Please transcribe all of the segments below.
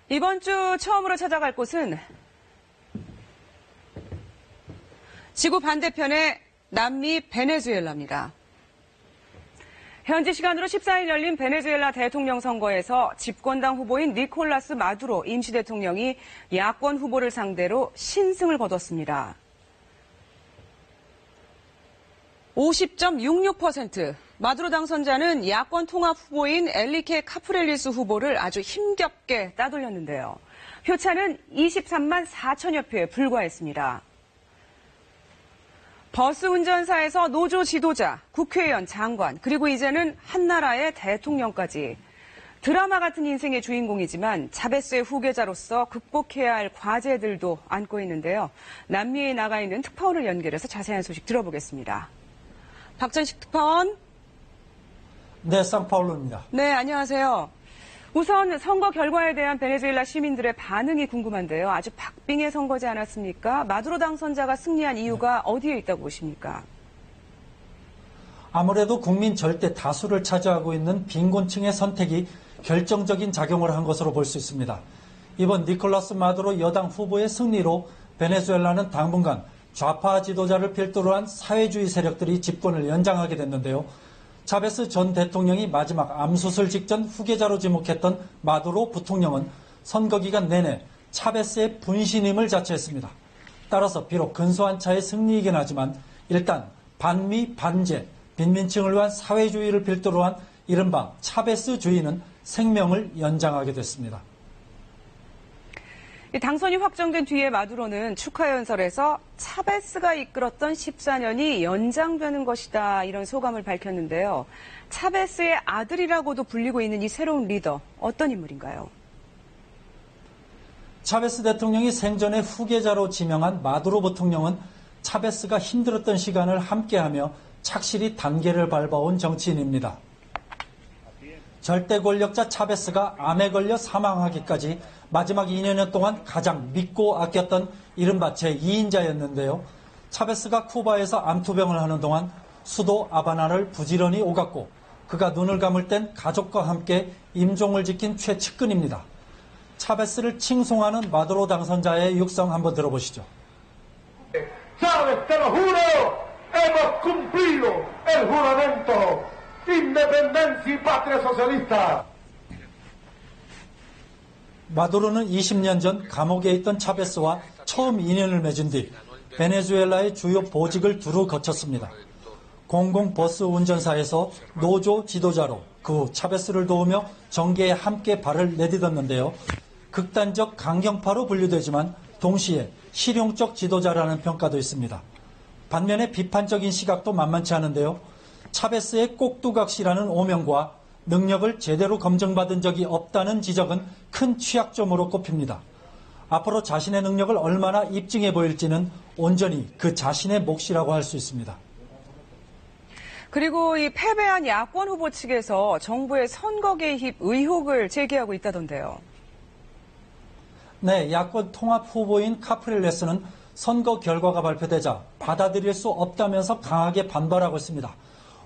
이번 주 처음으로 찾아갈 곳은 지구 반대편의 남미 베네수엘라입니다. 현지 시간으로 14일 열린 베네수엘라 대통령 선거에서 집권당 후보인 니콜라스 마두로 임시 대통령이 야권 후보를 상대로 신승을 거뒀습니다. 50.66%. 마두로 당선자는 야권 통합 후보인 엘리케 카프렐리스 후보를 아주 힘겹게 따돌렸는데요. 표차는 23만 4천여 표에 불과했습니다. 버스 운전사에서 노조 지도자, 국회의원, 장관, 그리고 이제는 한나라의 대통령까지 드라마 같은 인생의 주인공이지만 차베스의 후계자로서 극복해야 할 과제들도 안고 있는데요. 남미에 나가 있는 특파원을 연결해서 자세한 소식 들어보겠습니다. 박전식 특파원. 네, 상파울루입니다. 네, 안녕하세요. 우선 선거 결과에 대한 베네수엘라 시민들의 반응이 궁금한데요. 아주 박빙의 선거지 않았습니까? 마두로 당선자가 승리한 이유가 어디에 있다고 보십니까? 아무래도 국민 절대 다수를 차지하고 있는 빈곤층의 선택이 결정적인 작용을 한 것으로 볼 수 있습니다. 이번 니콜라스 마두로 여당 후보의 승리로 베네수엘라는 당분간 좌파 지도자를 필두로 한 사회주의 세력들이 집권을 연장하게 됐는데요. 차베스 전 대통령이 마지막 암수술 직전 후계자로 지목했던 마두로 부통령은 선거 기간 내내 차베스의 분신임을 자처했습니다. 따라서 비록 근소한 차의 승리이긴 하지만 일단 반미, 반제, 빈민층을 위한 사회주의를 필두로 한 이른바 차베스주의는 생명을 연장하게 됐습니다. 당선이 확정된 뒤에 마두로는 축하 연설에서 차베스가 이끌었던 14년이 연장되는 것이다 이런 소감을 밝혔는데요. 차베스의 아들이라고도 불리고 있는 이 새로운 리더, 어떤 인물인가요? 차베스 대통령이 생전에 후계자로 지명한 마두로 부통령은 차베스가 힘들었던 시간을 함께하며 착실히 단계를 밟아온 정치인입니다. 절대 권력자 차베스가 암에 걸려 사망하기까지 마지막 2년 동안 가장 믿고 아꼈던 이른바 제2인자였는데요. 차베스가 쿠바에서 암투병을 하는 동안 수도 아바나를 부지런히 오갔고 그가 눈을 감을 땐 가족과 함께 임종을 지킨 최측근입니다. 차베스를 칭송하는 마두로 당선자의 육성 한번 들어보시죠. Chávez, te lo juro, hemos cumplido el juramento. Independencia y patria socialista. 마두로는 20년 전 감옥에 있던 차베스와 처음 인연을 맺은 뒤 베네수엘라의 주요 보직을 두루 거쳤습니다. 공공버스 운전사에서 노조 지도자로 그 후 차베스를 도우며 정계에 함께 발을 내딛었는데요. 극단적 강경파로 분류되지만 동시에 실용적 지도자라는 평가도 있습니다. 반면에 비판적인 시각도 만만치 않은데요. 차베스의 꼭두각시라는 오명과 능력을 제대로 검증받은 적이 없다는 지적은 큰 취약점으로 꼽힙니다. 앞으로 자신의 능력을 얼마나 입증해 보일지는 온전히 그 자신의 몫이라고 할 수 있습니다. 그리고 이 패배한 야권 후보 측에서 정부의 선거 개입 의혹을 제기하고 있다던데요. 네, 야권 통합 후보인 카프렐레스는 선거 결과가 발표되자 받아들일 수 없다면서 강하게 반발하고 있습니다.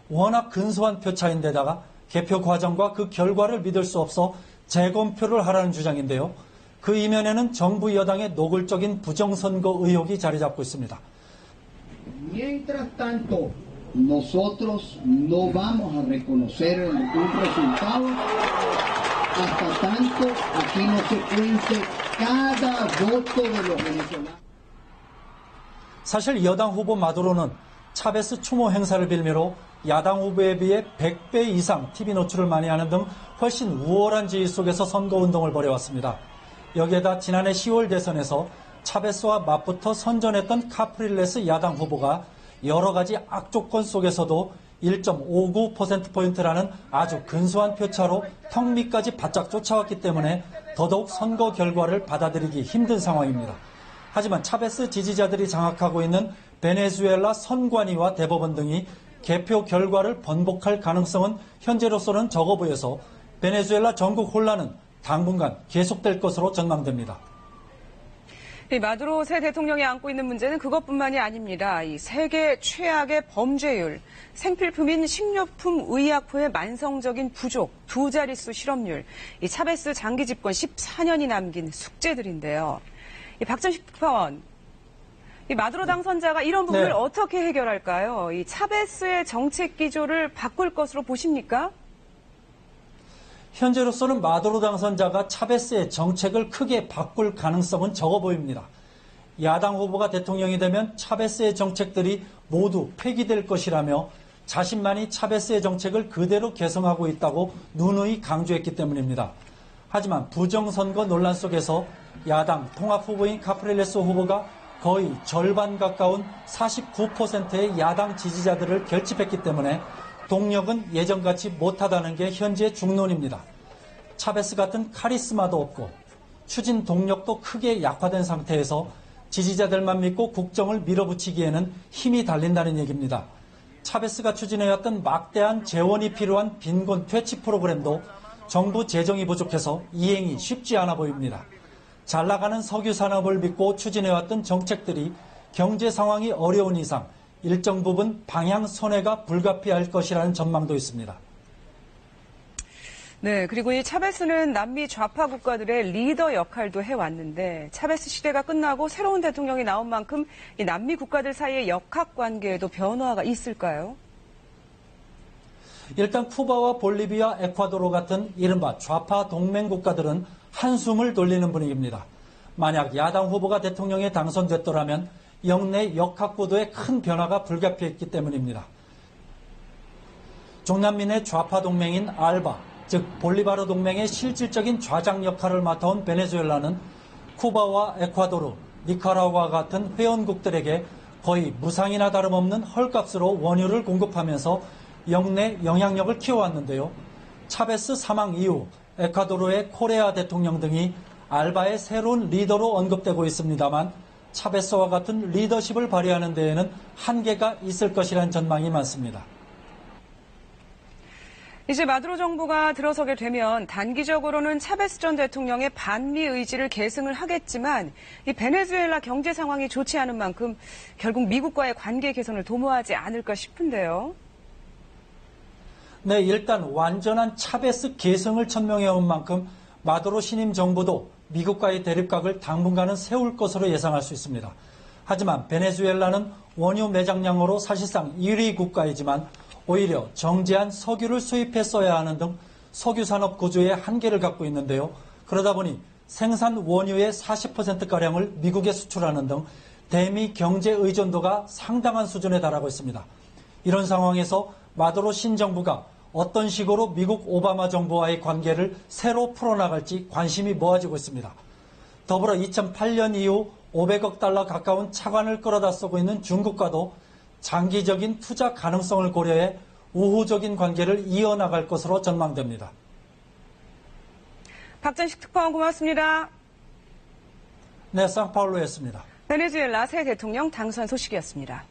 워낙 근소한 표차인데다가 개표 과정과 그 결과를 믿을 수 없어 재검표를 하라는 주장인데요. 그 이면에는 정부 여당의 노골적인 부정선거 의혹이 자리 잡고 있습니다. Mientras tanto, nosotros no vamos a reconocer un resultado hasta tanto aquí no se cuente cada voto de los venezolanos. 사실 여당 후보 마두로는 차베스 추모 행사를 빌미로 야당 후보에 비해 100배 이상 TV 노출을 많이 하는 등 훨씬 우월한 지위 속에서 선거운동을 벌여왔습니다. 여기에다 지난해 10월 대선에서 차베스와 맞붙어 선전했던 카프릴레스 야당 후보가 여러 가지 악조건 속에서도 1.59%포인트라는 아주 근소한 표차로 턱 밑까지 바짝 쫓아왔기 때문에 더더욱 선거 결과를 받아들이기 힘든 상황입니다. 하지만 차베스 지지자들이 장악하고 있는 베네수엘라 선관위와 대법원 등이 개표 결과를 번복할 가능성은 현재로서는 적어 보여서 베네수엘라 전국 혼란은 당분간 계속될 것으로 전망됩니다. 이 마두로 새 대통령이 안고 있는 문제는 그것뿐만이 아닙니다. 이 세계 최악의 범죄율, 생필품인 식료품 의약품의 만성적인 부족, 두 자릿수 실업률, 이 차베스 장기 집권 14년이 남긴 숙제들인데요. 이 박정식 특파원, 이 마두로 당선자가 이런 부분을 어떻게 해결할까요? 이 차베스의 정책 기조를 바꿀 것으로 보십니까? 현재로서는 마두로 당선자가 차베스의 정책을 크게 바꿀 가능성은 적어 보입니다. 야당 후보가 대통령이 되면 차베스의 정책들이 모두 폐기될 것이라며 자신만이 차베스의 정책을 그대로 개성하고 있다고 누누이 강조했기 때문입니다. 하지만 부정선거 논란 속에서 야당 통합 후보인 카프렐레스 후보가 거의 절반 가까운 49%의 야당 지지자들을 결집했기 때문에 동력은 예전같이 못하다는 게 현재의 중론입니다. 차베스 같은 카리스마도 없고 추진 동력도 크게 약화된 상태에서 지지자들만 믿고 국정을 밀어붙이기에는 힘이 달린다는 얘기입니다. 차베스가 추진해왔던 막대한 재원이 필요한 빈곤 퇴치 프로그램도 정부 재정이 부족해서 이행이 쉽지 않아 보입니다. 잘 나가는 석유 산업을 믿고 추진해왔던 정책들이 경제 상황이 어려운 이상 일정 부분 방향 선회가 불가피할 것이라는 전망도 있습니다. 네, 그리고 이 차베스는 남미 좌파 국가들의 리더 역할도 해왔는데 차베스 시대가 끝나고 새로운 대통령이 나온 만큼 이 남미 국가들 사이의 역학 관계에도 변화가 있을까요? 일단 쿠바와 볼리비아, 에콰도르 같은 이른바 좌파 동맹 국가들은 한숨을 돌리는 분위기입니다. 만약 야당 후보가 대통령에 당선됐더라면 영내 역학 구도에 큰 변화가 불가피했기 때문입니다. 중남미의 좌파 동맹인 알바, 즉 볼리바르 동맹의 실질적인 좌장 역할을 맡아온 베네수엘라는 쿠바와 에콰도르, 니카라구아 같은 회원국들에게 거의 무상이나 다름없는 헐값으로 원유를 공급하면서 영내 영향력을 키워왔는데요. 차베스 사망 이후 에콰도르의 코레아 대통령 등이 알바의 새로운 리더로 언급되고 있습니다만 차베스와 같은 리더십을 발휘하는 데에는 한계가 있을 것이라는 전망이 많습니다. 이제 마두로 정부가 들어서게 되면 단기적으로는 차베스 전 대통령의 반미 의지를 계승을 하겠지만 이 베네수엘라 경제 상황이 좋지 않은 만큼 결국 미국과의 관계 개선을 도모하지 않을까 싶은데요. 네, 일단 완전한 차베스 계승을 천명해온 만큼 마두로 신임 정부도 미국과의 대립각을 당분간은 세울 것으로 예상할 수 있습니다. 하지만 베네수엘라는 원유 매장량으로 사실상 1위 국가이지만 오히려 정제한 석유를 수입했어야 하는 등 석유 산업 구조의 한계를 갖고 있는데요. 그러다 보니 생산 원유의 40%가량을 미국에 수출하는 등 대미 경제 의존도가 상당한 수준에 달하고 있습니다. 이런 상황에서 마두로 신정부가 어떤 식으로 미국 오바마 정부와의 관계를 새로 풀어나갈지 관심이 모아지고 있습니다. 더불어 2008년 이후 500억 달러 가까운 차관을 끌어다 쓰고 있는 중국과도 장기적인 투자 가능성을 고려해 우호적인 관계를 이어나갈 것으로 전망됩니다. 박정식 특파원 고맙습니다. 네, 상파울루였습니다. 베네수엘라 새 대통령 당선 소식이었습니다.